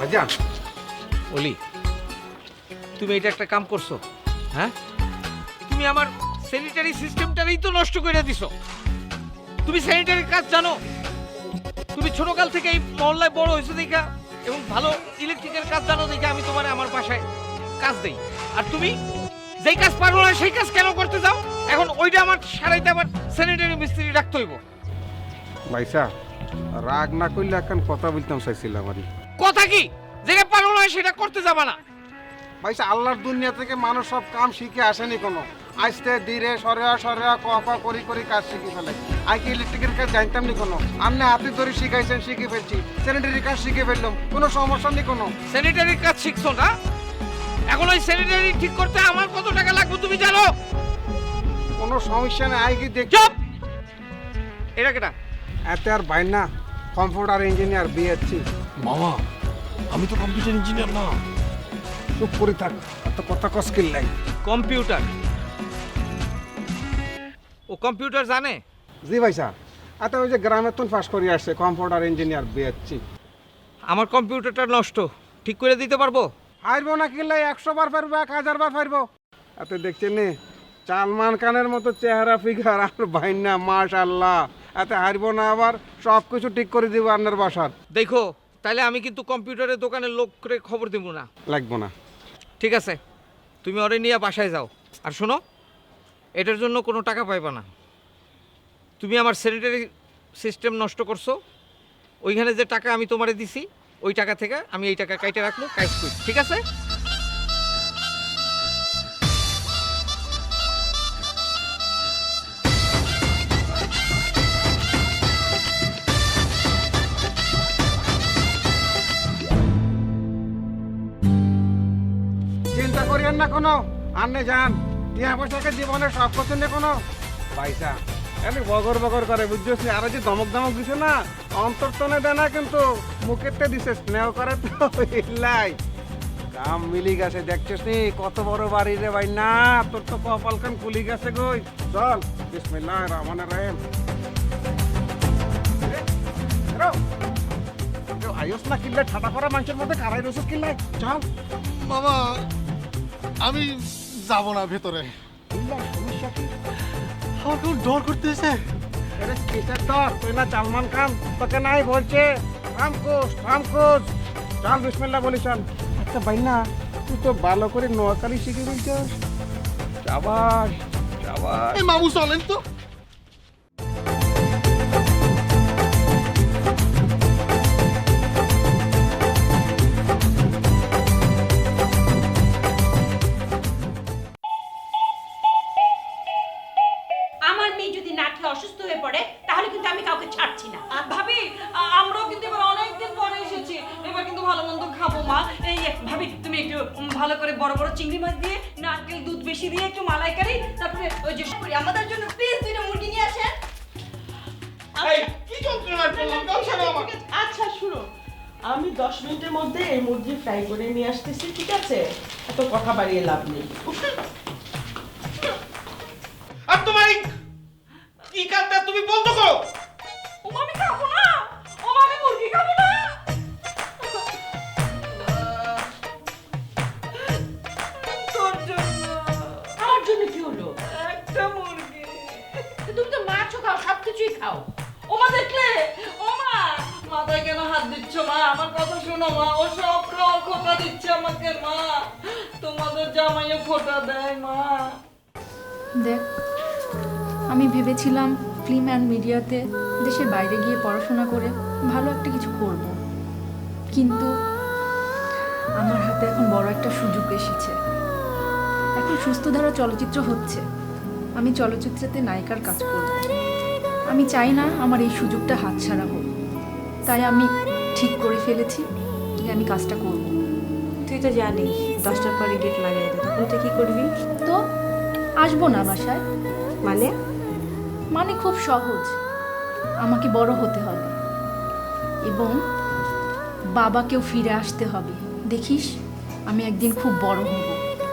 ভাইজান অলি, তুমি এটা একটা কাম করছো, হ্যাঁ? তুমি আমার স্যানিটারি সিস্টেমটারই তো নষ্ট করে দিছো। তুমি স্যানিটারির কাজ জানো? তুমি ছোটকাল থেকে এই মহল্লায় বড় হয়েছো দেখা এবং ভালো ইলেকট্রিকের কাজ জানো দেখে আমি তোমার আমার বাসায় কাজ দেই। আর তুমি যেই কাজ পারো না সেই কাজ কেন করতে যাও? এখন ওইটা আমার সারাইতে আবার স্যানিটারি মিস্ত্রি রাখতে হইব। ভাইসা রাগ না করলে এখন কথা বলতাম চাইছিলাম আর কথা কি? যেটা পারো না সেটা করতে যাবা না। ভাইসা আল্লাহর দুনিয়া থেকে মানুষ সব কাম শিখে আসেনি কোনো, আস্তে ধীরে সরেয়া ক করি করি কাজ শিখে ফেলে। আমি কি ইলেকট্রিকের কাজ জানতাম নি কোনো, আপনি হাতে ধরে শিখাইছেন, শিখে ফেলছি। স্যানিটারি কাজ শিখে ফেললাম, কোনো সমস্যা নেই কোনো। স্যানিটারির কাজ শিখছো না? এখন ওই স্যানিটারি ঠিক করতে আমার কত টাকা লাগবে তুমি জানো? কোনো সমস্যা নেই, আই কি দেখ। চুপ! এটা কেটা? এতে আর ভাই না, কম্পিউটার ইঞ্জিনিয়ার বিএসসি। মামা আমি তো কম্পিউটার ইঞ্জিনিয়ার না। চুপ করে থাক, এত কথা কস্কিল নাই। কম্পিউটার? ও কম্পিউটার জানে? জি ভাইসা, এত ওই যে গ্রামের তুন পাস করে আসছে, কম্পিউটার ইঞ্জিনিয়ার বিএসসি। আমার কম্পিউটারটা নষ্ট, ঠিক করে দিতে পারবো? হারবো না কিনলে 100 বার পারবো, 1000 বার পারবো। এত দেখছেন নি সালমান খানের মতো চেহারা ফিগার আর ভাই না, মাশাআল্লাহ। এত হারবো না, আবার সব কিছু ঠিক করে দিব আপনার বাসার। দেখো তাহলে আমি কিন্তু কম্পিউটারের দোকানের লোক করে খবর দেব না। লাগবো না। ঠিক আছে, তুমি ওরে নিয়ে বাসায় যাও। আর শোনো, এটার জন্য কোনো টাকা পাইবা না। তুমি আমার স্যানিটারি সিস্টেম নষ্ট করছো, ওইখানে যে টাকা আমি তোমারে দিছি ওই টাকা থেকে আমি এই টাকা কাইটে রাখবো, কাজ করি, ঠিক আছে? চিন্তা করিয়েন না কোনো, আন্নে যান। টিয়া পয়সাকে জীবনে সব কিছু নেই কোনো। পয়সা এমনি বগর বগর করে, বুঝছিস নি? আর যে দমক দমক দিছে না, অন্তর্তনে দেয় না কিন্তু মুখেরতে দিছে, স্নেহ করে তো ইল্লাই। কাম মিলি গেছে, দেখছিস নি কত বড় বাড়ি রে ভাই না, তোর তো কপালখান খুলি গেছে গই। চল, বিসমিল্লাহির রহমানির রহিম। আয়ুস না কিনলে ঠাটা করা মানুষের মধ্যে কারাই রসুস কিনলে, চল। মামা আমি যাব না ভেতরে, সমস্যা কি? আমার কেমন ডর করতেছে। আরে কিসের ডর? তুই না সালমান খান, তোকে নাই বলছে রামকোষ। চল বিসমিল্লাহ বলি চল। আচ্ছা ভাই না, তুই তো ভালো করে নোয়াখালী শিখে বলছিস। যাবাস যাবাস। এই মামু চলেন তো। আমার মেয়ে যদি না খেয়ে অসুস্থ হয়ে পড়ে তাহলে কিন্তু আমি কাউকে ছাড়ছি না। ভাবি আমরাও কিন্তু এবার অনেকদিন পরে এসেছি, এবার কিন্তু ভালো মন্দ খাবো মা। এই ভাবি তুমি একটু ভালো করে বড় বড় চিংড়ি মাছ দিয়ে, নারকেল দুধ বেশি দিয়ে একটু মালাইকারি, তারপরে ওই যে করি আমাদের জন্য প্লিজ দুইটা মুরগি নিয়ে আসেন। কি যন্ত্রণায় পড়লাম, কাল সারা আমার। আচ্ছা শুনো, আমি 10 মিনিটের মধ্যে এই মুরগি ফ্রাই করে নিয়ে আসতেছি, ঠিক আছে? এত কথা বাড়িয়ে লাভ নেই। আর তোমার কি কাজটা তুমি বন্ধ করো। ও আমি খাবো না, ও আমি মুরগি খাবো না। তোর জন্য। আমার জন্য কি হলো? একটা মুরগি। তুমি তো মাছও খাও, সবকিছুই খাও। ওমা দেখলে, ওমা মাথায় কেন হাত দিচ্ছ মা? আমার কথা শোনো মা, ও সব খাওয়ার খোটা দিচ্ছে আমাকে মা। তোমাদের জামাইও খোটা দেয় মা। দেখ, আমি ভেবেছিলাম ফিল্ম অ্যান্ড মিডিয়াতে দেশের বাইরে গিয়ে পড়াশোনা করে ভালো একটা কিছু করব, কিন্তু আমার হাতে এখন বড় একটা সুযোগ এসেছে। এখন সুস্থধারা চলচ্চিত্র হচ্ছে, আমি চলচ্চিত্রেতে নায়িকার কাজ করব। আমি চাই না আমার এই সুযোগটা হাতছাড়া হোক, তাই আমি ঠিক করে ফেলেছি যে আমি কাজটা করব। তুই তো জানিস 10টার পর এডিট লাগাই দে, তখন তুই কি করবি? তো আসবো না বাসায়? মানে মানে খুব সহজ, আমাকে বড় হতে হবে এবং বাবাকেও ফিরে আসতে হবে। দেখিস আমি একদিন খুব বড় হব,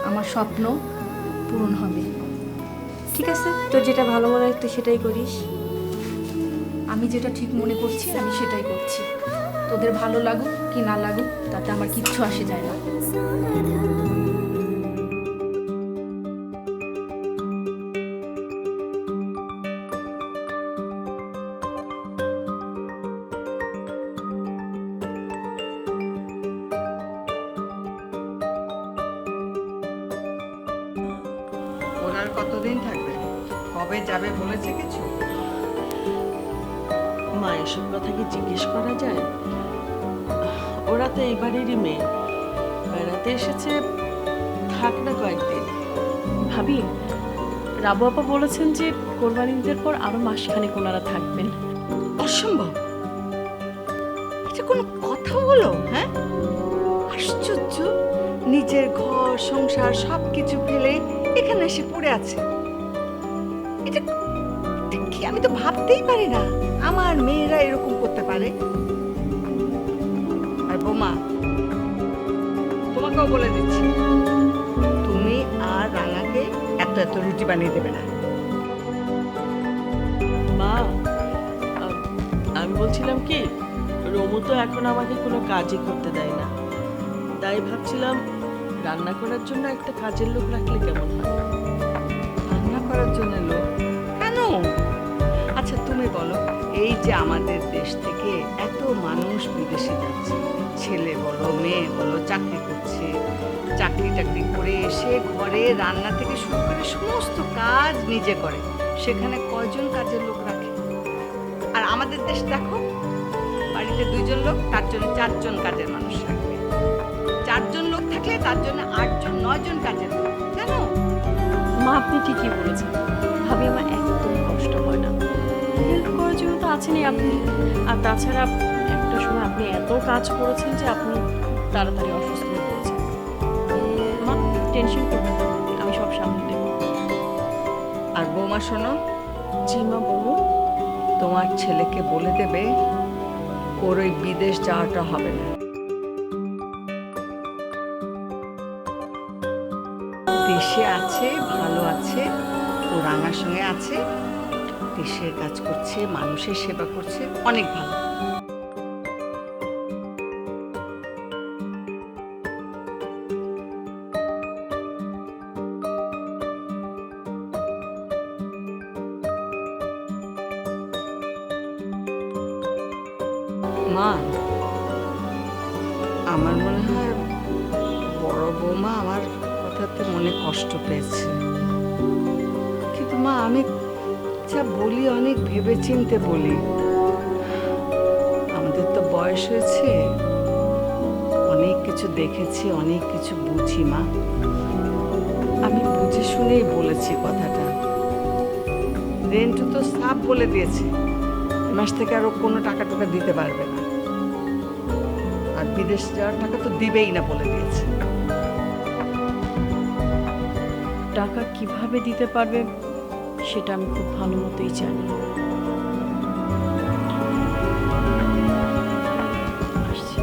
আমার স্বপ্ন পূরণ হবে। ঠিক আছে, তোর যেটা ভালো মনে হয় তুই সেটাই করিস। আমি যেটা ঠিক মনে করছি আমি সেটাই করছি। তোদের ভালো লাগুক কি না লাগুক তাতে আমার কিচ্ছু আসে যায় না। ওরা আর কতদিন থাকবে, কবে যাবে বলেছে কিছু? মা এসব কথা কি জিজ্ঞেস করা যায়? ওরা তো এই বাড়িরই মেয়ে, বেড়াতে এসেছে, থাক না কয়েকদিন। ভাবি, রাবু আপা বলেছেন যে কোরবানি ঈদের পর আরো মাসখানেক ওনারা থাকবেন। অসম্ভব, এটা কোনো কথা হলো? হ্যাঁ, আশ্চর্য, নিজের ঘর সংসার সব কিছু ফেলে এখানে এসে পড়ে আছে। এটা এটা কি? আমি তো ভাবতেই পারি না আমার মেয়েরা এরকম করতে পারে। আর বোমা, তোমাকেও বলে দিচ্ছি, তুমি আর রাঙাকে এত এত রুটি বানিয়ে দেবে না। মা, আমি বলছিলাম কি, রমু তো এখন আমাকে কোনো কাজই করতে দেয় না, তাই ভাবছিলাম রান্না করার জন্য একটা কাজের লোক রাখলে কেমন হয়? রান্না করার জন্য লোক কেন? আচ্ছা তুমি বলো, এই যে আমাদের দেশ থেকে এত মানুষ বিদেশে যাচ্ছে, ছেলে বলো মেয়ে বলো, চাকরি করছে, চাকরি টাকরি করে এসে ঘরে রান্না থেকে শুরু করে সমস্ত কাজ নিজে করে, সেখানে কয়জন কাজের লোক রাখে? আর আমাদের দেশ দেখো, বাড়িতে 2 জন লোক, তার জন্য 4 জন কাজের মানুষ রাখবে। 4 জন লোক থাকলে তার জন্য 8 জন 9 জন কাজের লোক। কেন? মা আপনি ঠিকই বলেছেন, ভাবি আমার একদম কষ্ট হয় না, হেল্প করার জন্য তো আছেনই আপনি। আর তাছাড়া একটা সময় আপনি এত কাজ করেছেন যে আপনি তাড়াতাড়ি অসুস্থ হয়ে পড়েছেন। মা টেনশন করবেন না, আমি সব সামনে দেব। আর বৌমা শোনো, জি মা, বলুন। তোমার ছেলেকে বলে দেবে ওর ওই বিদেশ যাওয়াটা হবে না। দেশে আছে, ভালো আছে, ও রাঙার সঙ্গে আছে, দেশের কাজ করছে, মানুষের সেবা করছে, অনেক ভালো। মা, আমার মনে হয় বড় বৌমা আমার কথাতে মনে কষ্ট পেয়েছে, কিন্তু মা আমি যা বলি অনেক ভেবে চিনতে বলি। আমাদের তো বয়স হয়েছে, অনেক কিছু দেখেছি, অনেক কিছু বুঝি মা। আমি বুঝে শুনেই বলেছি কথাটা। রেন্টু তো সাফ বলে দিয়েছে এ মাস থেকে আরো কোনো টাকা টুকা দিতে পারবে না, আর বিদেশ যাওয়ার টাকা তো দিবেই না বলে দিয়েছে। টাকা কিভাবে দিতে পারবে সেটা আমি খুব ভালো মতোই জানি। আসছি।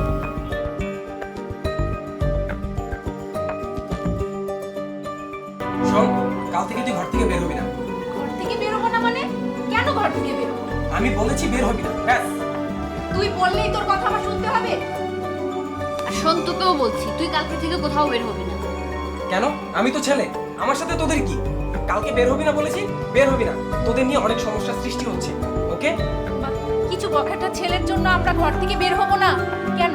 শোন, কাল থেকে তুই ঘর থেকে বের হবি না। ঘর থেকে বেরোবো না মানে? কেন ঘর থেকে বেরোবো? আমি বলেছি বের হবি না, ব্যাস। তুই বললেই তোর কথা আমার শুনতে হবে? আর শোন, তোকেও বলছি তুই কালকে থেকে কোথাও বের হবি না। কেন? আমি তো ছেলে, আমার সাথে তোদের কি? কালকে বের হবি না বলেছি, বের হবি না। তোদের নিয়ে অনেক সমস্যার সৃষ্টি হচ্ছে, ওকে? কিছু বখাটা ছেলের জন্য আমরা ঘর থেকে বের হব না কেন?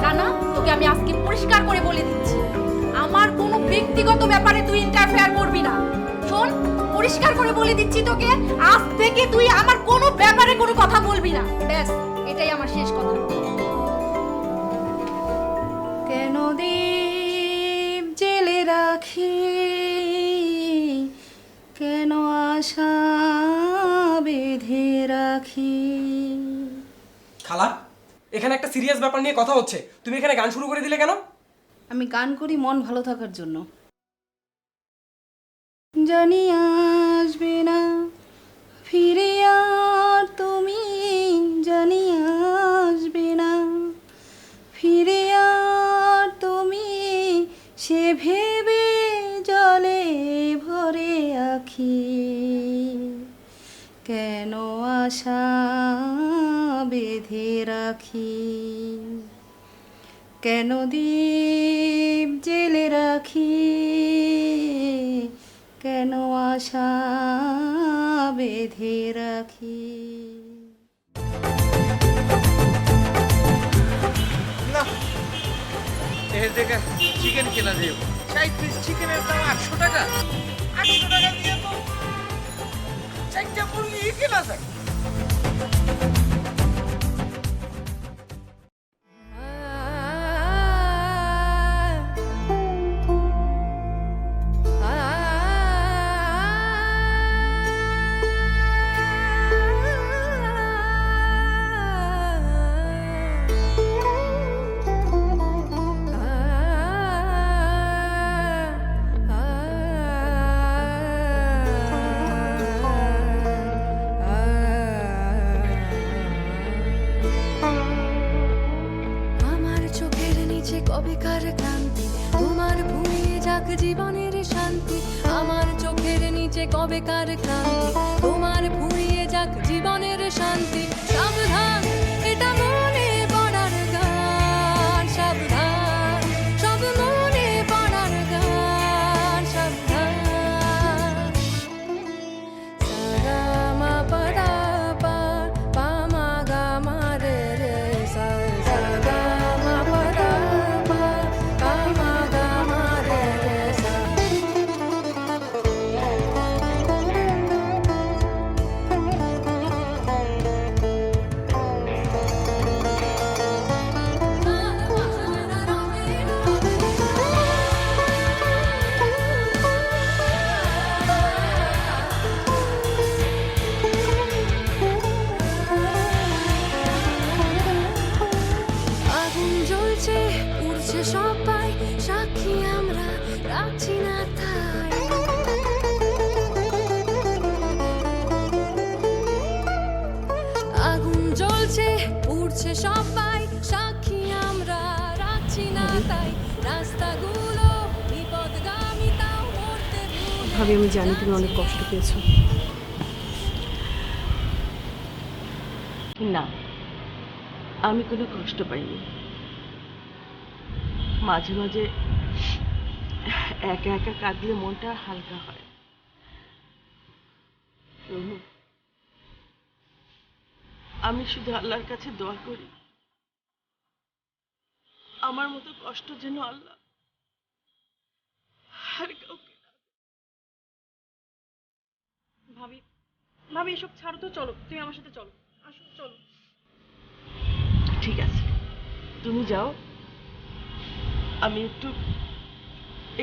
রানা, তোকে আমি আজকে পরিষ্কার করে বলে দিচ্ছি, আমার কোনো ব্যক্তিগত ব্যাপারে তুই ইন্টারফেয়ার করবি না। শোন, পরিষ্কার করে বলে দিচ্ছি তোকে, আজ থেকে তুই আমার কোনো ব্যাপারে কোনো কথা বলবি না। ব্যাস, এটাই আমার শেষ কথা। কেন দীপ জেলে রাখি, কেন আশা বেঁধে রাখি। খালা, এখানে একটা সিরিয়াস ব্যাপার নিয়ে কথা হচ্ছে, তুমি এখানে গান শুরু করে দিলে কেন? আমি গান করি মন ভালো থাকার জন্য। জানি আসবে না ফিরে আর তুমি, জানি আসবে না ফিরে আর তুমি, সে ভেবে জলে ভরে আখি। কেন আশা বেঁধে রাখি। রাখি, কেন দীপ জেলে রাখি, কেন আশা বেঁধে রাখি। না এই জায়গায় চিকেন কেনা যাবে, 4 পিস চিকেনের দাম 800 টাকা। 800 টাকা দিয়ে তো 4টা মুরগি কেনা যায়। কবেকার ক্লান্তি তোমার ভুলিয়ে যাক জীবনের শান্তি, আমার চোখের নিচে কবেকার ক্লান্তি তোমার ভুলিয়ে যাক জীবনের শান্তি। সাবধান এটা মনে পড়ার গান, সাবধান সব মনে পড়ার গান, সাবধান। সাগা মা পদা পা পা মা গা মা রে রে সা, সাগা মা পদা পা পা মা গা মা রে রে সা। আগুন জ্বলছে উড়ছে সবাই, সাক্ষী আমরা রাখছি না তাই। আগুন জ্বলছে উড়ছে সবাই, সাক্ষী আমরা রাখছি না তাই। রাস্তাগুলো বিপদগামী, তাও মরতে ভুলে ভাবি আমি জানি তুমি অনেক কষ্ট পেয়েছো। না, আমি কোনো কষ্ট পাইনি। মাঝে মাঝে একা একা কাঁদলে মনটা হালকা হয়। রঘু, আমি শুধু আল্লাহর কাছে দোয়া করি আমার মতো কষ্ট যেন আল্লাহ আর কাউকে না দেয়। ভাবি ভাবি এসব ছাড়ো তো, চলো তুমি আমার সাথে চলো, আসো চলো। ঠিক আছে, তুমি যাও, আমি একটু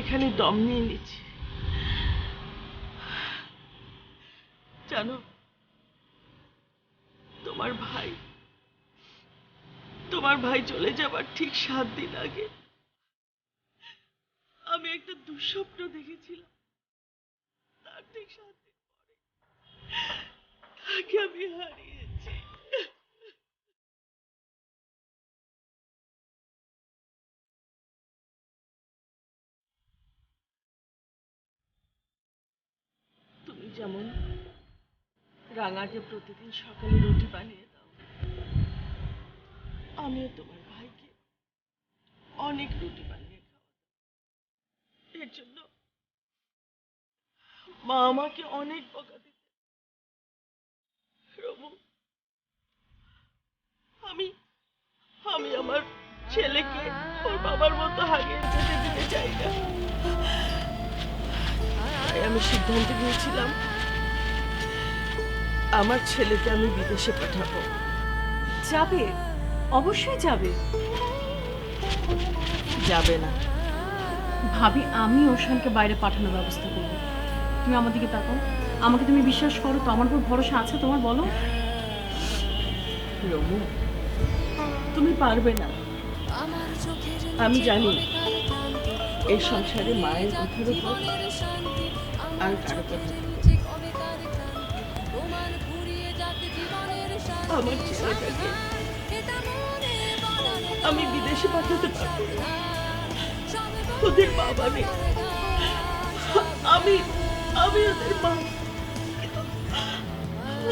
এখানে দম নিয়ে নিচ্ছি। জানো, তোমার ভাই চলে যাবার ঠিক 7 দিন আগে আমি একটা দুঃস্বপ্ন দেখেছিলাম। তার ঠিক 7 দিন পরে তাকে আমি হারিয়েছি। তুমি যেমন রাঙাকে প্রতিদিন সকালে রুটি বানিয়ে দাও, আমিও তোমার ভাইকে অনেক রুটি বানিয়ে খাওয়াতাম। এর জন্য মা আমাকে অনেক বকা দিত। রমু, আমি আমার ছেলেকে ওর বাবার মতো হারিয়ে যেতে দিতে চাই না। তাই আমি সিদ্ধান্ত নিয়েছিলাম আমার ছেলেকে আমি বিদেশে পাঠাবো। যাবে, অবশ্যই যাবে। যাবে না ভাবি আমি ওশানকে বাইরে পাঠানোর ব্যবস্থা করবো। তুমি আমার দিকে তাকাও, আমাকে তুমি বিশ্বাস করো তো? আমার উপর ভরসা আছে তোমার? বলো। রমু, তুমি পারবে না। আমি জানি এই সংসারে মায়ের কথার উপর আর কারো কথা আমার ছেলেটাকে আমি বিদেশে পাঠাতে পারবো না। ওদের বাবা নেই, আমি ওদের মা।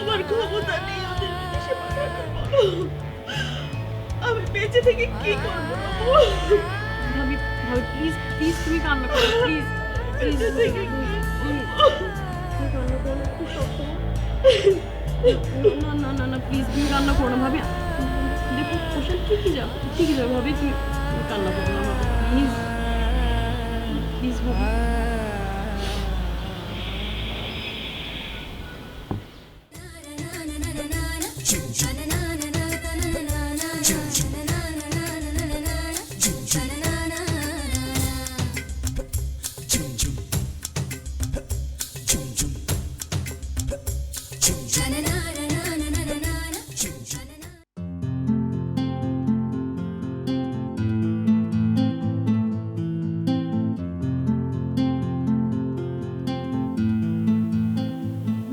আমার ক্ষমতা নেই ওদের বিদেশে পাঠানোর। বেঁচে থেকে কি করবো? ভাবি ভাবি প্লিজ প্লিজ তুমি কান্না করো প্লিজ প্লিজ কান্না করো না, খুব শক্ত না না না না প্লিজ তুমি কান্না করো না ভাবি। দেখো পোশাক ঠিকই যাবে ভাবি, তুমি কান্না করো না ভাবি প্লিজ প্লিজ ভাবি।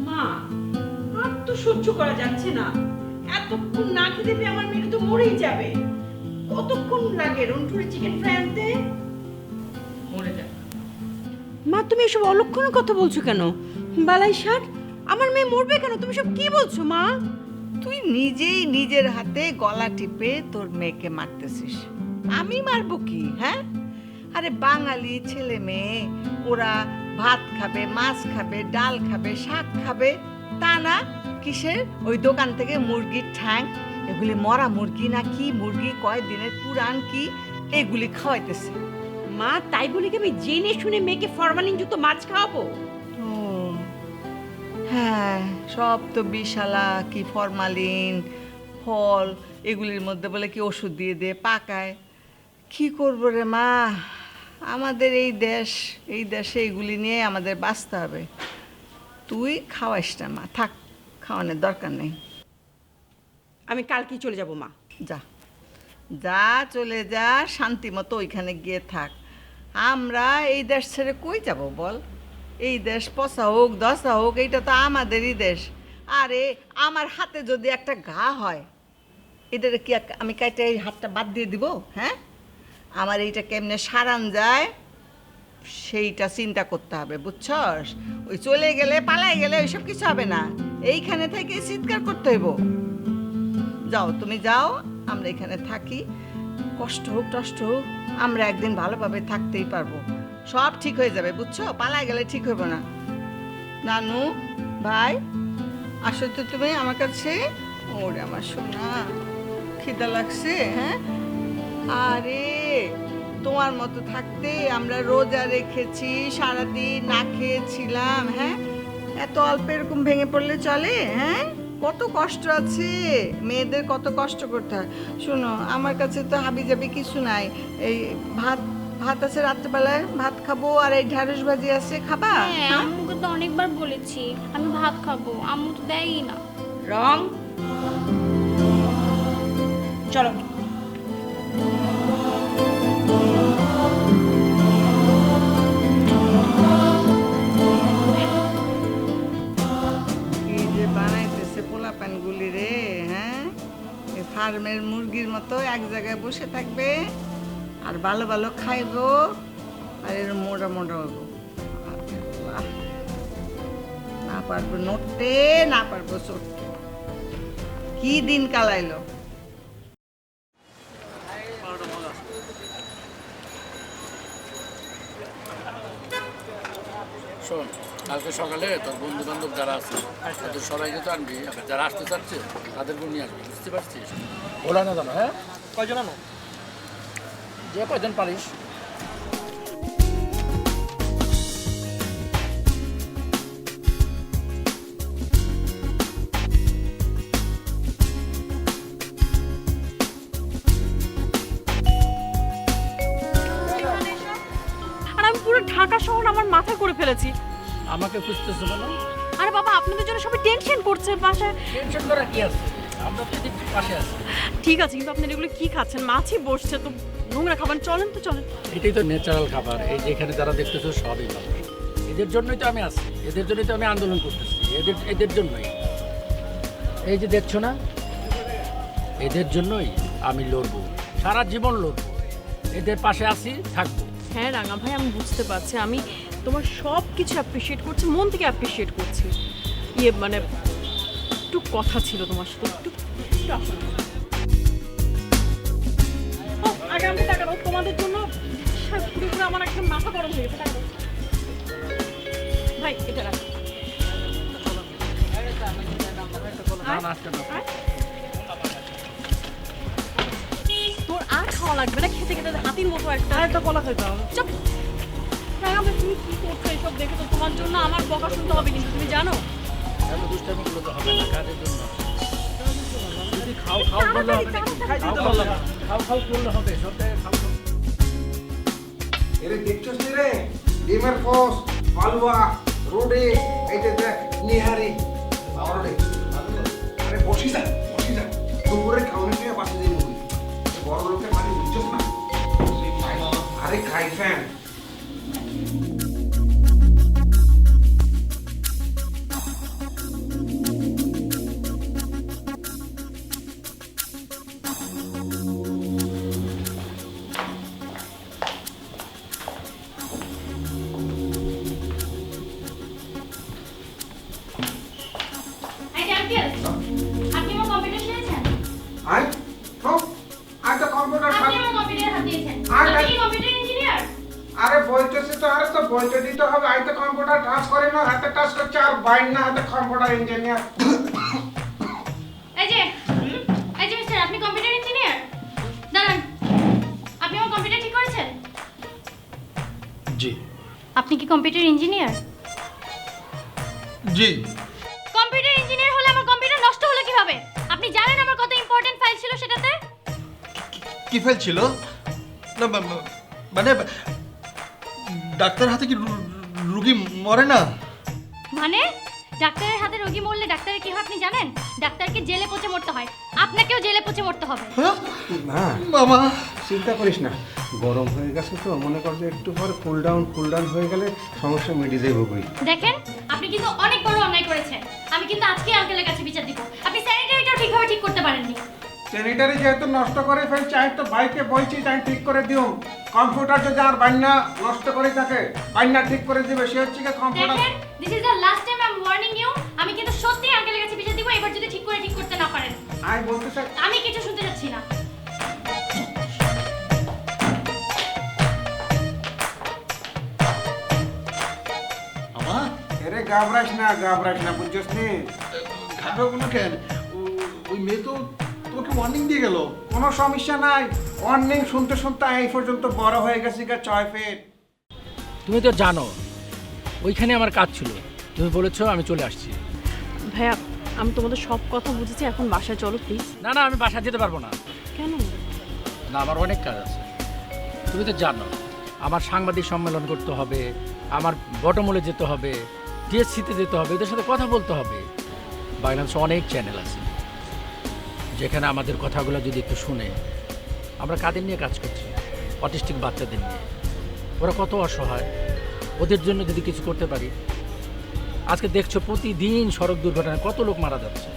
মা, আর তো সহ্য করা যাচ্ছে না। এতক্ষণ না খেতে পেয়ে আমার মেয়ে তো মরেই যাবে। কতক্ষণ লাগে রন্টুরি চিকেন ফ্রাই আনতে? মরে যাবে। মা, তুমি এসব অলক্ষণের কথা বলছো কেন? বালাই ষাট, আমার মেয়ে মরবে কেন? তুমি সব কি বলছো মা? তুই নিজেই নিজের হাতে গলা টিপে তোর মেয়েকে মারতেছিস। আমি মারবো কি? হ্যাঁ, আরে বাঙালি ছেলে মেয়ে, ওরা ভাত খাবে, মাছ খাবে, ডাল খাবে, শাক খাবে, তা না কিসের ওই দোকান থেকে মুরগির ঠ্যাং, এগুলি মরা মুরগি না কি মুরগি, কয় দিনের পুরান কি, এগুলি খাওয়াইতেছে। মা, তাই বলি কি আমি জেনে শুনে মেয়েকে ফরমালিনযুক্ত মাছ খাওয়াবো? ও হ্যাঁ, সব তো বিশালা কি ফরমালিন, ফল, এগুলির মধ্যে বলে কি ওষুধ দিয়ে দিয়ে পাকায়। কি করবো রে মা, আমাদের এই দেশে এগুলি নিয়ে আমাদের বাঁচতে হবে। তুই খাওয়াইস না মা, থাক, খাওয়ানোর দরকার নেই। আমি কালকেই চলে যাব মা। যা যা, চলে যা, শান্তি মতো ওইখানে গিয়ে থাক। আমরা এই দেশ ছেড়ে কই যাব বল? এই দেশ পচা হোক দশা হোক, এইটা তো আমাদেরই দেশ। আরে আমার হাতে যদি একটা ঘা হয়, এটা কি আমি কাইটে এই হাতটা বাদ দিয়ে দিব? হ্যাঁ, আমার এইটা কেমনে সারান যায় সেইটা চিন্তা করতে হবে, বুঝছস? ওই চলে গেলে পালাই গেলে ওইসব কিছু হবে না, এইখানে থেকে চিৎকার করতে হইব। যাও, তুমি যাও, আমরা এখানে থাকি, কষ্ট হোক টষ্ট হোক, আমরা একদিন ভালোভাবে থাকতেই পারবো। সব ঠিক হয়ে যাবে, বুঝছো? পালাই গেলে ঠিক হইব না। নানু ভাই, আসো তো তুমি আমার কাছে। ওরে আমার সোনা, খিদা লাগছে? হ্যাঁ, আরে তোমার মতো থাকতে আমরা রোজা রেখেছি, সারাদিন না খেয়েছিলাম। হ্যাঁ, এত অল্প এরকম ভেঙে পড়লে চলে? হ্যাঁ, কত কষ্ট আছে মেয়েদের, কত কষ্ট করতে হয়। শোনো, আমার কাছে তো হাবি জাবি কিছু নাই। এই ভাত আছে, রাত্রেবেলায় ভাত খাবো, আর এই ঢ্যাঁড়স ভাজি আছে, খাবা? হ্যাঁ, আম্মুকে তো অনেকবার বলেছি আমি ভাত খাবো, আম্মু তো দেয়ই না। রং, চলো। কি যে বানাইতেছে পোলাপানগুলি রে! হ্যাঁ, ফার্মের মুরগির মতো এক জায়গায় বসে থাকবে আর ভালো ভালো খাইবো, আর এর মোটা মোটা হবো। না পারবো নড়তে, না পারবো চড়তে। কি দিন কালাইলো! শোন, কালকে সকালে তোর বন্ধু বান্ধব যারা আছে তাদের সবাইকে তো আনবি, আর যারা আসতে চাচ্ছে তাদেরকে নিয়ে আসবি, বুঝতে পারছিস? বলা না জানো? হ্যাঁ, কয়জন আনো? যে কয়জন পারিস। আর আমি পুরো ঢাকা শহর আমার মাথায় করে ফেলেছি। আমাকে খুঁজতেছো কেন? আরে বাবা, আপনাদের জন্য সবাই টেনশন করছে বাসায়। টেনশন করা কি আছে, আমরা তো ঠিক পাশে আছি। ঠিক আছে, কিন্তু আপনারা এগুলো কি খাচ্ছেন? মাছই বসছে তো, নোংরা খাবার। চলেন তো, চলেন। এটাই তো ন্যাচারাল খাবার। এই যে এখানে যারা দেখতেছো সবই মানুষ, এদের জন্যই তো আমি আছি, এদের জন্যই তো আমি আন্দোলন করতেছি, এদের জন্যই। এই যে দেখছো না, এদের জন্যই আমি লড়বো, সারা জীবন লড়বো, এদের পাশে আছি, থাকবো। হ্যাঁ রাঙা ভাই, আমি বুঝতে পারছি, আমি তোমার সব কিছু অ্যাপ্রিসিয়েট করছি, মন থেকে অ্যাপ্রিসিয়েট করছি। মানে একটু কথা ছিল তোমার সাথে, একটু আসো। হয়ে গেছে, টাকা দাও। ভাই এটা রাখ। তোর আর খাওয়া লাগবে না, খেতে খেতে হাতির মতো একটা কলা খাইতাম। চুপ। রাঙা ভাই, তুমি কি করছো এইসব দেখে? তো তোমার জন্য আমার বকা শুনতে হবে, কিন্তু তুমি জানো এত দুষ্টামিগুলো তো হবে না কাজের জন্য। যদি খাও খাও করলে হবে নাকি? খাও খাও করলে হবে, সব জায়গায় খাও খাও। এরে দেখছস নি রে, ডিমের পোস, পালুয়া, রোডে, এই যে দেখ নিহারি, আরে আরে বসি যা, দুপুরে খাওয়ানো নিয়ে বাসে যাই বলি। বড় লোকের বাড়ি বুঝছস না? আরে খাই ফ্যান। আপনি আমার কম্পিউটার শিখেছেন? আই তো আই তো কম্পিউটার আপনি আমার কম্পিউটার হাত দিয়েছেন? আর- আপনি কি কম্পিউটার ইঞ্জিনিয়ার? আরে বলতেছি তো, আরে তো বলতে দিতে হবে। আই তো কম্পিউটার টাচ করে না, হাতে টাচ করছে, আর বাইন না হাতে কম্পিউটার ইঞ্জিনিয়ার। এই যে মিস্টার, আপনি কম্পিউটার ইঞ্জিনিয়ার? দাঁড়ান, আপনি আমার কম্পিউটার ঠিক করেছেন? জি আপনি কি কম্পিউটার ইঞ্জিনিয়ার? জি। কম্পিউটার ইঞ্জিনিয়ার হলে আমার কম্পিউটার নষ্ট হলো কিভাবে? আপনি জানেন আমার কত ইম্পর্টেন্ট ফাইল ছিল সেটাতে? কি ফেল ছিল? না মানে ডাক্তার হাতে কি রুগী মরে না? মানে ডাক্তারের হাতে রোগী মরলে ডাক্তারের কি হয় আপনি জানেন? ডাক্তারকে জেলে পচে মরতে হয়, আপনাকেও জেলে পচে মরতে হবে। না মামা চিন্তা করিস না, গরম হয়ে গেছে তো, মনে কর যে একটু পরে কুল ডাউন হয়ে গেলে সমস্যা মিটে যাবে বই। দেখেন, আপনি কিন্তু অনেক বড় অন্যায় করেছেন। আমি কিন্তু আজকে আঙ্কেলের কাছে বিচার দিব। আপনি স্যানিটারিটাও ঠিকভাবে ঠিক করতে পারেননি। স্যানিটারি যেহেতু নষ্ট করে ফেলছে, আমি তো বাইকে বলছি তাই ঠিক করে দিও। কম্পিউটার যদি আর বান্না নষ্ট করে থাকে, বান্না ঠিক করে দিবে, সে হচ্ছে কি কম্পিউটার। দেখেন, this is the last time I am warning you. আমি কিন্তু সত্যি আঙ্কেলের কাছে বিচার দিব, এবার যদি ঠিক করতে না পারেন। আমি বলতে চাই, আমি কিছু শুনতে যাচ্ছি না। আমা এরে ঘাবড়াস না, বুঝছস নি? খারাপ না কেন? ওই মেয়ে তো তোমাকে ওয়ার্নিং দিয়ে গেল। কোনো সমস্যা নাই, ওয়ার্নিং শুনতে এই পর্যন্ত বড় হয়ে গেছি গা 6 ফিট। তুমি তো জানো ওইখানে আমার কাজ ছিল, তুমি বলেছো আমি চলে আসছি। ভাইয়া, আমি তোমাদের সব কথা বুঝেছি, এখন বাসায় চলো প্লিজ। না না, আমি বাসা যেতে পারবো না। কেন? না, আমার অনেক কাজ আছে। তুমি তো জানো আমার সাংবাদিক সম্মেলন করতে হবে, আমার বটমূলে যেতে হবে, টিএসসিতে যেতে হবে, এদের সাথে কথা বলতে হবে। বাংলাদেশে অনেক চ্যানেল আছে যেখানে আমাদের কথাগুলো যদি একটু শুনে। আমরা কাদের নিয়ে কাজ করছি? অটিস্টিক বাচ্চাদের নিয়ে। ওরা কত অসহায়, ওদের জন্য যদি কিছু করতে পারি। আজকে দেখছো প্রতিদিন সড়ক দুর্ঘটনায় কত লোক মারা যাচ্ছে।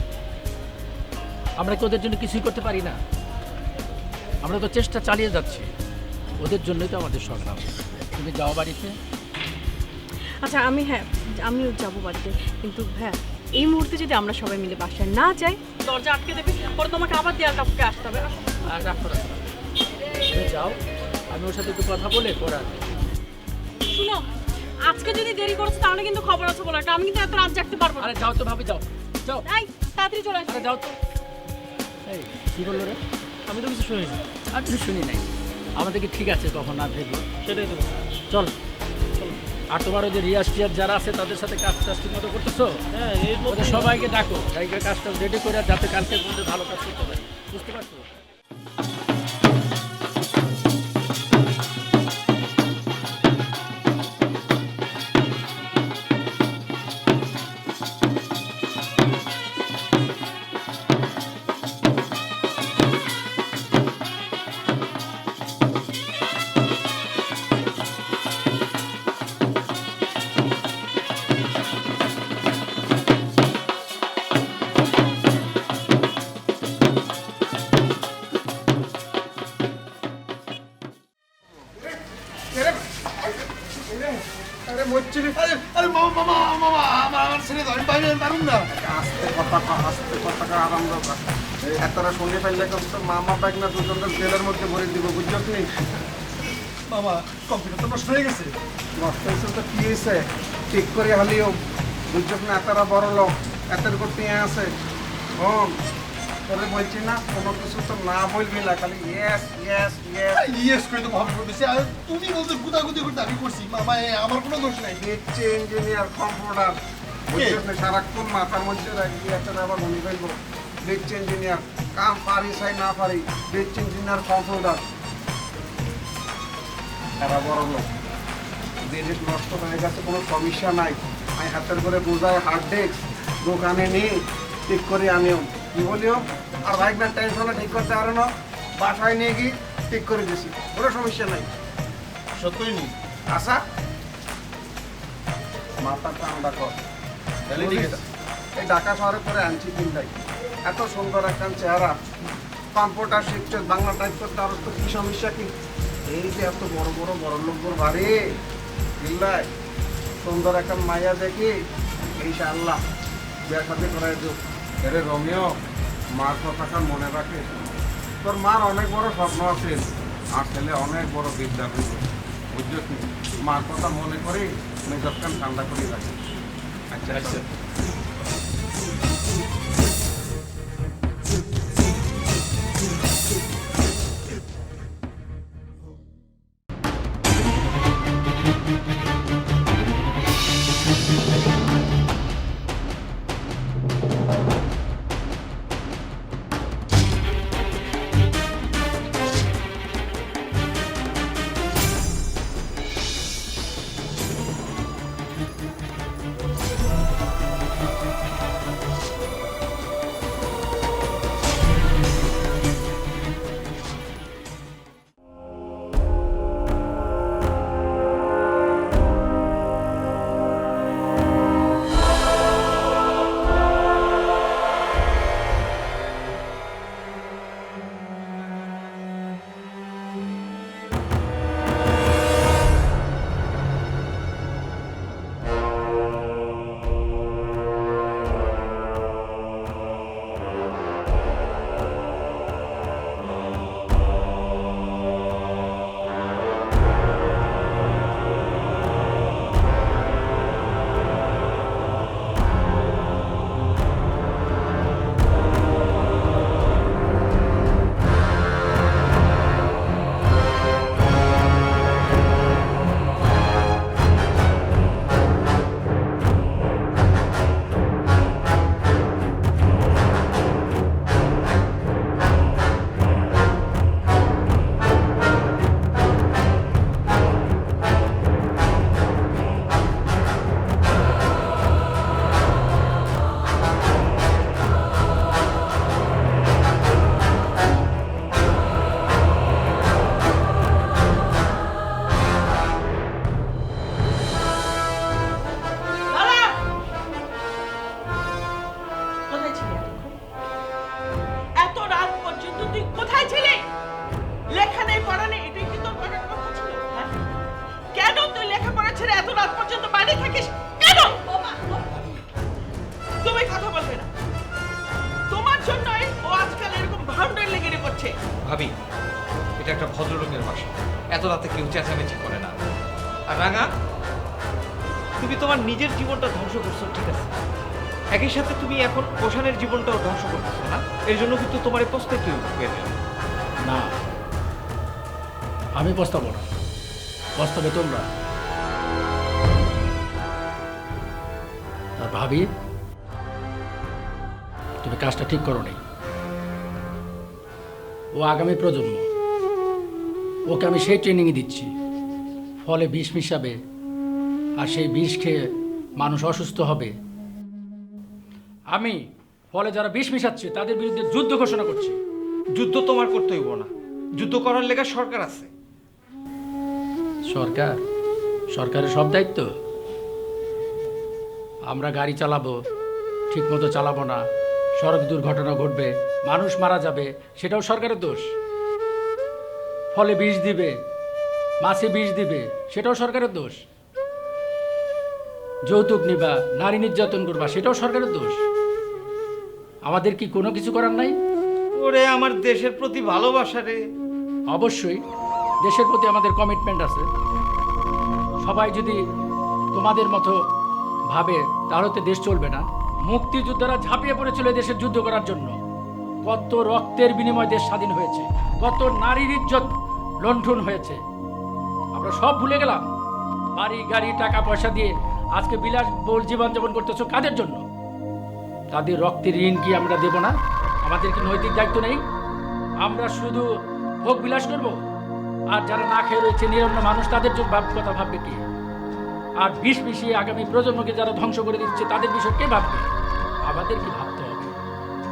আমরা কি ওদের জন্য কিছুই করতে পারি না? আমরা তো চেষ্টা চালিয়ে যাচ্ছি, ওদের জন্যই তো আমাদের সংগ্রাম। তুমি যাও বাড়িতে। আচ্ছা, আমিও যাবো বাড়িতে, কিন্তু ভাইয়া এই মুহূর্তে যদি আমরা সবাই মিলে বাসায় না যাই, দরজা আটকে দেবে, পরে তোমাকে আবার দেয়াল টপকে আসতে হবে। আর রাখো রাখো, তুমি যাও, আমি ওর সাথে একটু কথা বলে পরে আসবো। শুনো, আজকে যদি দেরি করেছো তাহলে কিন্তু খবর আছে বলো একটা, আমি কিন্তু এত রাত জাগতে পারবো না। আরে যাও তো ভাবি, যাও যাও, এই তাড়াতাড়ি চলে আসো। আরে যাও তো। এই কী বললো রে? আমি তো কিছু শুনিনি। আর কিছু শুনি নাই। আমাদেরকে ঠিক আছে কখন না ভেবো সেটাই তো। চল। আর তোমার ওই যে রিয়াজ টিয়াজ যারা আছে তাদের সাথে কাজ ঠিক মতো করতেছো? হ্যাঁ, ওদের সবাইকে ডাকো, ডাইকে কাজটা রেডি করে যাতে কালকের মধ্যে ভালো কাজ করতে পারি। বুঝতে পারছো? আরে মরছি রে। আরে মামা আমার ছেলে তো আমি পারুন না। আস্তে কথা আরম্ভ কর। এতটা শুনে ফেললে তো মামা পাইক না, দুজনকে জেলের মধ্যে ভরে দিব, বুঝছস নি? মামা কম্পিউটার তো নষ্ট হয়ে গেছে। নষ্ট হয়েছে তো কি হয়েছে, ঠিক করে হলেও বুঝছ না, এতটা বড় লোক, এতের উপর টিয়া আছে। শোন, তোরে বলছি না, কোনো কিছু তো না বলবি না, খালি ইয়েস ইয়েস ইয়েস। ইয়েস করে তো ভাবে করতেছি, আর তুমি বলতে গুদাগুদি করতে আমি করছি। মামা আমার কোনো দোষ নাই। দিচ্ছে ইঞ্জিনিয়ার কম্পিউটার, বুঝছ না, সারাক্ষণ মাথার মধ্যে রাখবি, একটা আবার মনে করবো দিচ্ছে ইঞ্জিনিয়ার, কাম পারি চাই না পারি, দিচ্ছে ইঞ্জিনিয়ার কম্পিউটার। এরা বড় লোক, জিনিস নষ্ট হয়ে গেছে কোনো সমস্যা নাই, আমি হাতের করে বোঝাই হার্ড ডিস্ক দোকানে নিয়ে ঠিক করে আনিও। কি বলিও, আর বাইক না টেনশনে ঠিক করতে পারে না, বাসায় নিয়ে গিয়ে ঠিক করে দিছি, কোনো সমস্যা নাই। সত্যই নি আশা মাথা ঠান্ডা কর। তাহলে ঠিক আছে। এই ঢাকা শহরে করে আনছি তিনটাই, এত সুন্দর একটা চেহারা, কম্পিউটার শিখছে, বাংলা টাইপ করতে, আর তো কি সমস্যা কি? এই যে এত বড় বড় বড় লোকগুলো বাড়ি বিল্লাই, সুন্দর একটা মাইয়া দেখি, ইনশাআল্লাহ বিয়ে সাথে করাই দেব। এরে রোমিও, মার কথাটা মনে রাখে, তোর মার অনেক বড় স্বপ্ন আছে, আর ছেলে অনেক বড় বিদ্যাপীঠ, বুঝছিস নি? মার কথা মনে করে মেজাজখান ঠান্ডা করে রাখে। আচ্ছা আচ্ছা। ভাবি, এটা একটা ভদ্রলোকের বাসা, এত রাতে কেউ চেঁচামেচি করে না। আর রাঙা, তুমি তোমার নিজের জীবনটা ধ্বংস করছো, ঠিক আছে, একই সাথে তুমি এখন ওশানের জীবনটাও ধ্বংস করতেছো না? এর জন্য কিন্তু তোমার প্রস্তুতি হয়ে যাবে না, আমি পস্তাবো না, পস্তাবে তোমরা। আর ভাবি, তুমি কাজটা ঠিক করো নি। ও আগামী প্রজন্ম, ওকে আমি সেই ট্রেনিংই দিচ্ছি, ফলে বিষ মিশাবে, আর সেই বিষ খেয়ে মানুষ অসুস্থ হবে। আমি ফলে যারা বিষ মিশাচ্ছে তাদের বিরুদ্ধে যুদ্ধ ঘোষণা করছি। যুদ্ধ তোমার করতে হইব না, যুদ্ধ করার লেগে সরকার আছে। সরকার, সরকারের সব দায়িত্ব। আমরা গাড়ি চালাবো, ঠিক মতো চালাবো না, সড়ক দুর্ঘটনা ঘটবে, মানুষ মারা যাবে, সেটাও সরকারের দোষ। ফলে বিষ দিবে, মাছে বিষ দিবে, সেটাও সরকারের দোষ। যৌতুক নিবা, নারী নির্যাতন করবা, সেটাও সরকারের দোষ। আমাদের কি কোনো কিছু করার নাই? ওরে আমার দেশের প্রতি ভালোবাসা রে। অবশ্যই, দেশের প্রতি আমাদের কমিটমেন্ট আছে। সবাই যদি তোমাদের মতো ভাবে তাহলে তো দেশ চলবে না। মুক্তিযোদ্ধারা ঝাঁপিয়ে পড়েছিল দেশের যুদ্ধ করার জন্য। কত রক্তের বিনিময়ে দেশ স্বাধীন হয়েছে, কত নারীর ইজ্জত লণ্ঠন হয়েছে। আমরা সব ভুলে গেলাম। বাড়ি গাড়ি টাকা পয়সা দিয়ে আজকে বিলাসবহুল জীবনযাপন করতেছো কাদের জন্য? তাদের রক্তের ঋণ কি আমরা দেব না? আমাদের কি নৈতিক দায়িত্ব নেই? আমরা শুধু ভোগ বিলাস করব, আর যারা না খেয়ে রয়েছে নিরন্ন মানুষ তাদের জন্য কথা ভাববে কি? আর বিষ মিশিয়ে আগামী প্রজন্মকে যারা ধ্বংস করে দিচ্ছে তাদের বিষয় কে ভাববে? আমাদের কি ভাবতে হবে।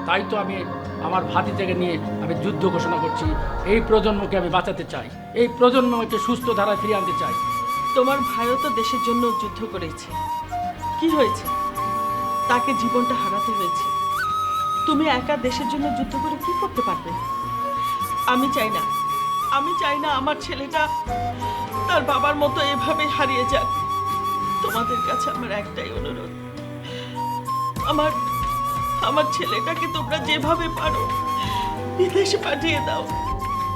তাই তো আমি আমার ভাতিজাকে নিয়ে আমি যুদ্ধ ঘোষণা করছি। এই প্রজন্মকে আমি বাঁচাতে চাই, এই প্রজন্মকে সুস্থ ধারায় ফিরিয়ে আনতে চাই। তোমার ভাইও তো দেশের জন্য যুদ্ধ করেছে, কি হয়েছে? তাকে জীবনটা হারাতে হয়েছে। তুমি একা দেশের জন্য যুদ্ধ করে কি করতে পারবে? আমি চাই না, আমি চাই না আমার ছেলেটা তার বাবার মতো এভাবে হারিয়ে যাক। তোমাদের কাছে আমার একটাই অনুরোধ, আমার আমার ছেলেটাকে তোমরা যেভাবে পারো বিদেশে পাঠিয়ে দাও।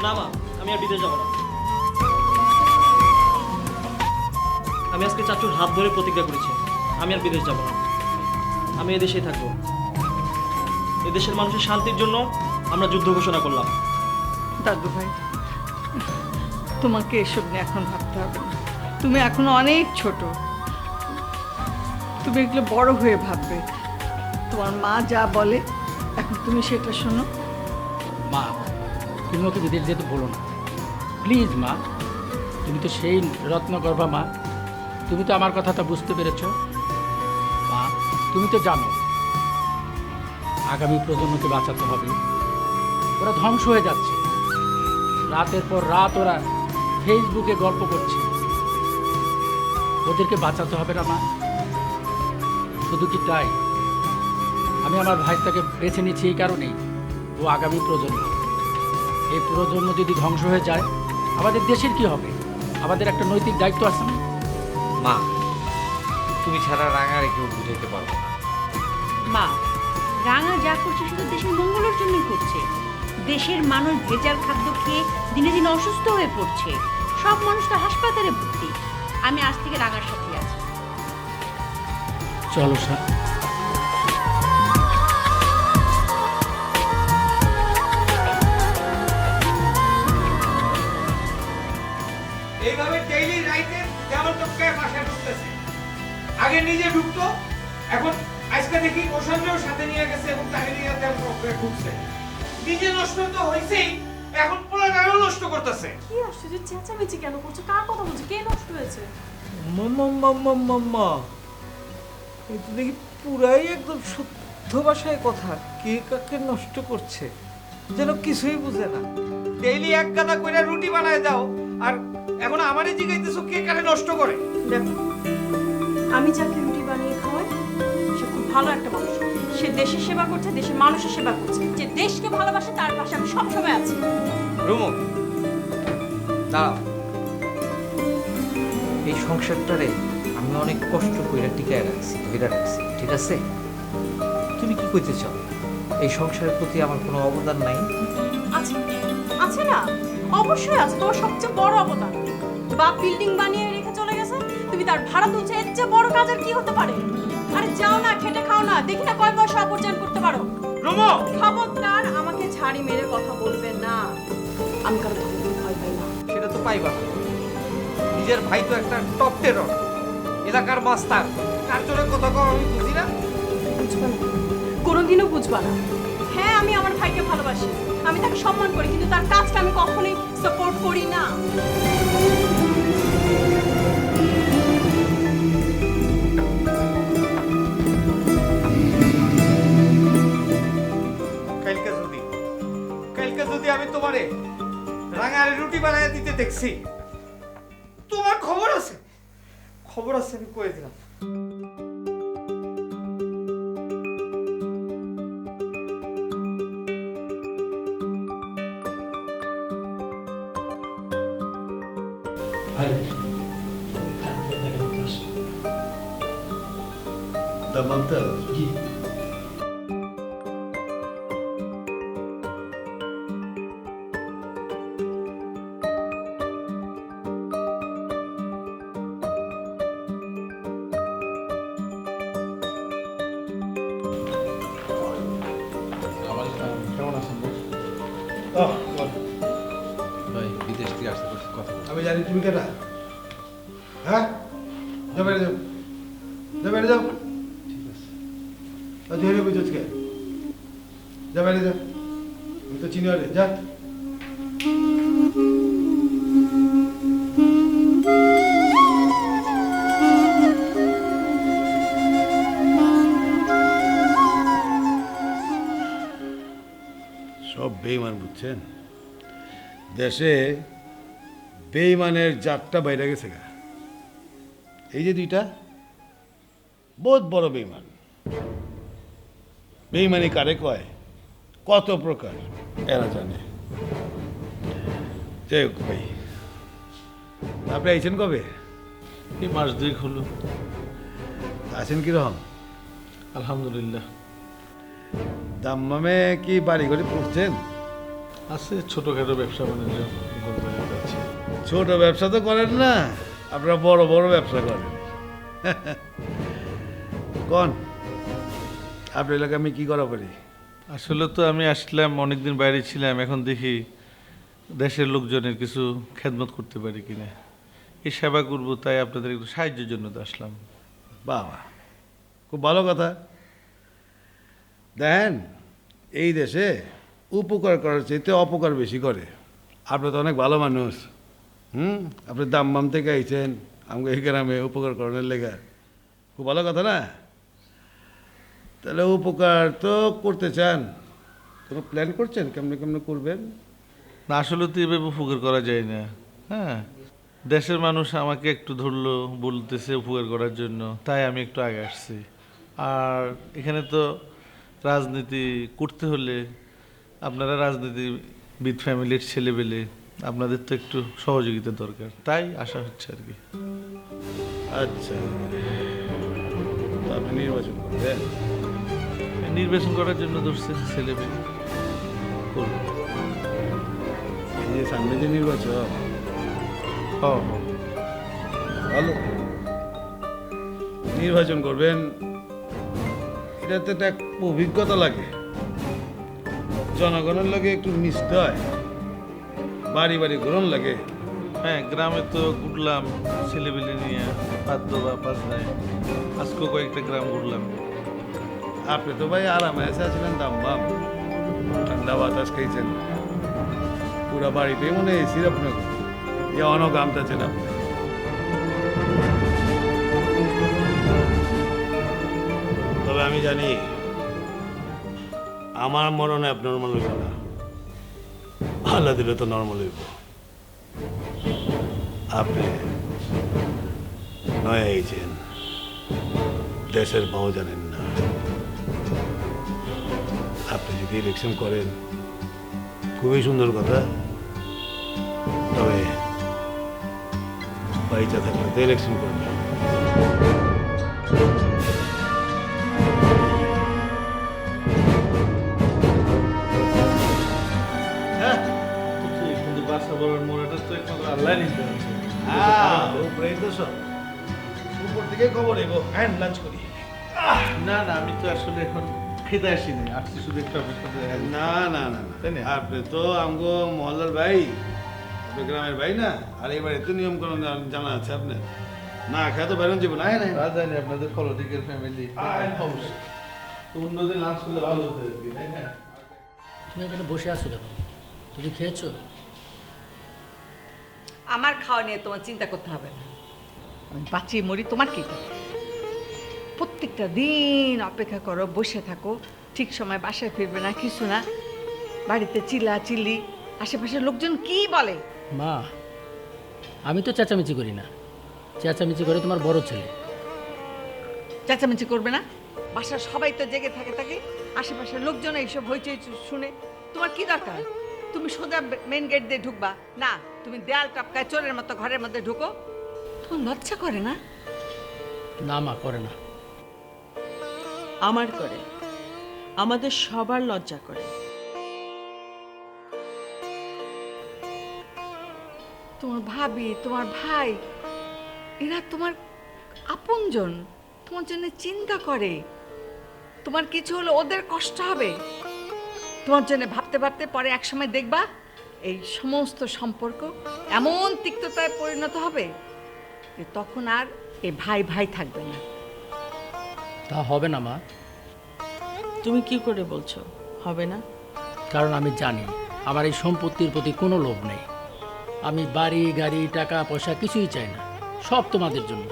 না মা, আমি আর বিদেশ যাব না। আমি আজকে চাচুর হাত ধরে প্রতিজ্ঞা করেছি, আমি আর বিদেশ যাব না। আমি এদেশেই থাকবো। এদেশের মানুষের শান্তির জন্য আমরা যুদ্ধ ঘোষণা করলাম। দাদু ভাই, তোমাকে এসব নিয়ে এখন ভাবতে হবে না। তুমি এখনো অনেক ছোট, তুমি এগুলো বড় হয়ে ভাববে। তোমার মা যা বলে এখন তুমি সেটা শোনো। মা, তুমি ওকে বিদেশ যেতে বলো না প্লিজ। মা, তুমি তো সেই রত্নগর্ভা মা, তুমি তো আমার কথাটা বুঝতে পেরেছ। মা, তুমি তো জানো আগামী প্রজন্মকে বাঁচাতে হবে। ওরা ধ্বংস হয়ে যাচ্ছে, রাতের পর রাত ওরা ফেসবুকে গল্প করছে। ওদেরকে বাঁচাতে হবে না মা? শুধু কি তাই? আমি আমার ভাইটাকে বেছে নিচ্ছি এই কারণেই, ও আগামী প্রজন্ম। এই প্রজন্ম যদি ধ্বংস হয়ে যায় আমাদের দেশের কি হবে? আমাদের একটা নৈতিক দায়িত্ব আছে না? মা, তুমি ছাড়া রাঙারে কেউ বুঝাইতে পারবো না। মা, রাঙা যা করছে শুধু দেশের মঙ্গলের জন্যই করছে। দেশের মানুষ ভেজাল খাদ্য খেয়ে দিনে দিনে অসুস্থ হয়ে পড়ছে। সব মানুষ তো হাসপাতালে ভর্তি। আমি আজ থেকে রাঙার সাথে আছি। চলো স্যার। এইভাবে ডেইলি রাইতে যেমন তোকে বাসায় ঢুকতেছে, আগে নিজে ঢুকতো, এখন আজকে দেখি ওষুধেও সাথে নিয়ে গেছে এবং তাকে নিয়ে ঢুকছে। নিজে নষ্ট তো হয়েছেই, এখন পোলাটাও নষ্ট করতেছে। কি আশ্চর্য, চেঁচামেচি কেন করছো? কার কথা বলছো? কে নষ্ট হয়েছে? মাম্মা, এটা দেখি পুরাই একদম শুদ্ধ ভাষায় কথা। কে কাকে নষ্ট করছে যেন কিছুই বুঝে না। ডেইলি এক গাদা করে রুটি বানায় দাও, আর এখন আমারই জিজ্ঞাসা কে কারে নষ্ট করে। দেখো, আমি যাকে রুটি বানিয়ে খাওয়াই সে খুব ভালো একটা মানুষ। সে দেশের সেবা করছে, দেশের মানুষের সেবা করছে। যে দেশকে ভালোবাসে তার পাশে আমি সবসময় আছি। রুমু, দাঁড়াও। এই সংসারটারে আমি অনেক কষ্ট করে টিকায় রাখছি, ধরে রাখছি, ঠিক আছে? তুমি কি কইতে চাও? এই সংসারের প্রতি আমার কোনো অবদান নাই? আছে, আছে না? অবশ্যই আছে। তোমার সবচেয়ে বড় অবদান। বাপ বিল্ডিং বানিয়ে রেখে চলে গেছে, তুমি তার ভাড়া তুলছো। এর চেয়ে বড় কাজ আর কি হতে পারে? আরে যাও না, খেটে খাও না, দেখি না কয় পয়সা উপার্জন করতে পারো। রুমু, খবরদার আমাকে ঝাড়ি মেরে কথা বলবেন না। আমি কারো ভয় পাই না। সেটা তো পাইবা। নিজের ভাই তো একটা টপ টেরর, এলাকার মাস্টার, কার জন্য কথা কও আমি বুঝি না। বুঝবা না, কোনোদিনও বুঝবা না। হ্যাঁ, আমি আমার ভাইকে ভালোবাসি, আমি তাকে সম্মান করি, কিন্তু তার কাজটা আমি কখনোই সাপোর্ট করি না। কালকে যদি আমি তোমারে রাঙার রুটি বানায় দিতে দেখছি, তোমার খবর আছে, খবর আছে, আমি কয়ে দিলাম। কথা বলবো। আমি জানি তুমি কেটা, হ্যাঁ? যাও বাইরে যাও, যাও বাইরে যাও। ঠিক আছে, ধীরে বুঝছ কে? যা বাইরে যা, আমি তো চিনি আরে, যা। সব বেঈমান বুঝছেন, দেশে বেঈমানের জাতটা বাইরে গেছে গা। এই যে দুইটা বহুত বড় বেঈমান। বেঈমানি কারে কয়, কত প্রকার এরা জানে। যাই হোক ভাই, আপনি আইছেন কবে? এই মাস 2 হলো। আছেন কিরকম? আলহামদুলিল্লাহ। দাম্মামে কি বাড়ি ঘরে পড়ছেন? আছে ছোটখাটো ব্যবসা বাণিজ্য আছে। ছোট ব্যবসা তো করেন না, আপনারা বড় বড় ব্যবসা করেন। কোন আপনার এলাকায় আমি কি করা পারি? আসলে তো আমি আসলাম, অনেকদিন বাইরে ছিলাম, এখন দেখি দেশের লোকজনের কিছু খেদমত করতে পারি কিনা, এই সেবা করব, তাই আপনাদের একটু সাহায্যের জন্য তো আসলাম। বাবা, খুব ভালো কথা। দেখেন, এই দেশে উপকার করার চাইতে অপকার বেশি করে। আপনি তো অনেক ভালো মানুষ, আপনি দাম্মাম থেকে আইছেন আমাকে এই গ্রামে উপকার করানোর লেগা, খুব ভালো কথা না? তাহলে উপকার তো করতে চান, কোনো প্ল্যান করছেন কেমনে কেমনে করবেন? না, আসলে তো এভাবে উপকার করা যায় না। হ্যাঁ, দেশের মানুষ আমাকে একটু ধরলো, বলতেছে উপকার করার জন্য, তাই আমি একটু আগে আসছি। আর এখানে তো রাজনীতি করতে হলে আপনারা রাজনীতিবিদ ফ্যামিলির ছেলেবেলে, আপনাদের তো একটু সহযোগিতা দরকার, তাই আসা হচ্ছে আর কি। আচ্ছা, তো আপনি নির্বাচন করবেন? নির্বাচন করার জন্য ধরছে ছেলেবেলে, করবো। এই যে সামনে যে নির্বাচন, ভালো নির্বাচন করবেন, এটাতে একটা অভিজ্ঞতা লাগে, জনগণের লাগে একটু মিশতে হয়, বাড়ি বাড়ি গ্রহণ লাগে। হ্যাঁ, গ্রামে তো ঘুরলাম ছেলেবেলে নিয়ে, পাদ্য বা পাঁচনায়, আজকেও কয়েকটা গ্রাম ঘুরলাম। আপনি তো ভাই আরামে এসে আছিলেন, দাম্মাম ঠান্ডা বাতাস খাইছেন, পুরা বাড়িতেই মনে এসি আপনার অনেক গামতাছেন আপনি। তবে আমি জানি আমার মরণে আপনার নর্মাল হইব না, আল্লাহ দিলে তো নর্মাল হইব। আপনি নয় আইছেন, দেশের ভাও জানেন না। আপনি যদি ইলেকশন করেন খুবই সুন্দর কথা, তবে পয়সা থাকলে তো ইলেকশন করবেন। কিন্তু বাসা বলার মোড়াটা তো একমাত্র আল্লাহ নিতে হবে। উপরেই তো সব, উপর থেকে খবর এগো, হ্যান্ড লাঞ্চ করি। না না, আমি তো আসলে এখন খেতে আসিনি, আসছি শুধু একটা না না না না, আপনি তো আমগো মহল্লার ভাই, আপনি গ্রামের ভাই না, আর এবারে তো নিয়ম কানুন জানা আছে আপনার, না খেয়ে তো বেরোন যাবো না। জানি আপনাদের পলিটিক্যাল ফ্যামিলি, অন্যদের লাঞ্চ করলে ভালো হতো আর কি, তাই না? তুমি এখানে বসে আছো কেন? তুমি খেয়েছো? আমার খাওয়া নিয়ে তোমার চিন্তা করতে হবে না, আমি বাঁচিয়ে মরি, তোমার কি? প্রত্যেকটা দিন অপেক্ষা করো, বসে থাকো, ঠিক সময় বাসায় ফিরবে না, কিছু না, বাড়িতে চিল্লা চিল্লি, আশেপাশের লোকজন কি বলে? মা, আমি তো চেঁচামেচি করি না, চেঁচামেচি করে তোমার বড় ছেলে। চেঁচামেচি করবে না? বাসার সবাই তো জেগে থাকে, আশেপাশের লোকজন এইসব হইচই শুনে তোমার কি দরকার? তুমি সোজা মেন গেট দিয়ে ঢুকবা না, তুমি দেয়াল টপকায় চোরের মতো ঘরের মধ্যে ঢুকো, তোমার লজ্জা করে না? না মা, করে না। আমার করে, আমাদের সবার লজ্জা করে। তোমার ভাবি, তোমার ভাই, এরা তোমার আপনজন, তোমার জন্য চিন্তা করে, তোমার কিছু হলে ওদের কষ্ট হবে, তোমার জন্য ভাবতে ভাবতে পরে একসময় দেখবা এই সমস্ত সম্পর্ক এমন তিক্ততায় পরিণত হবে যে তখন আর এই ভাই ভাই থাকবে না। তা হবে না মা, তুমি কি করে বলছো হবে না? কারণ আমি জানি আমার এই সম্পত্তির প্রতি কোনো লোভ নেই। আমি বাড়ি গাড়ি টাকা পয়সা কিছুই চাই না, সব তোমাদের জন্য।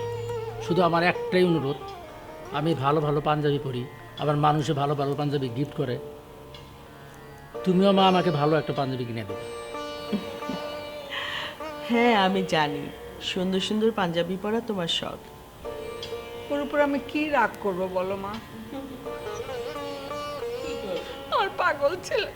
শুধু আমার একটাই অনুরোধ, আমি ভালো ভালো পাঞ্জাবি পরি, আবার মানুষে ভালো ভালো পাঞ্জাবি গিফট করে, তুমিও মা আমাকে ভালো একটা পাঞ্জাবি কিনে দেবে। হ্যাঁ আমি জানি সুন্দর সুন্দর পাঞ্জাবি পরা তোমার শখ। ওর উপর আমি কি রাগ করবো বলো মা? আর পাগল ছেলে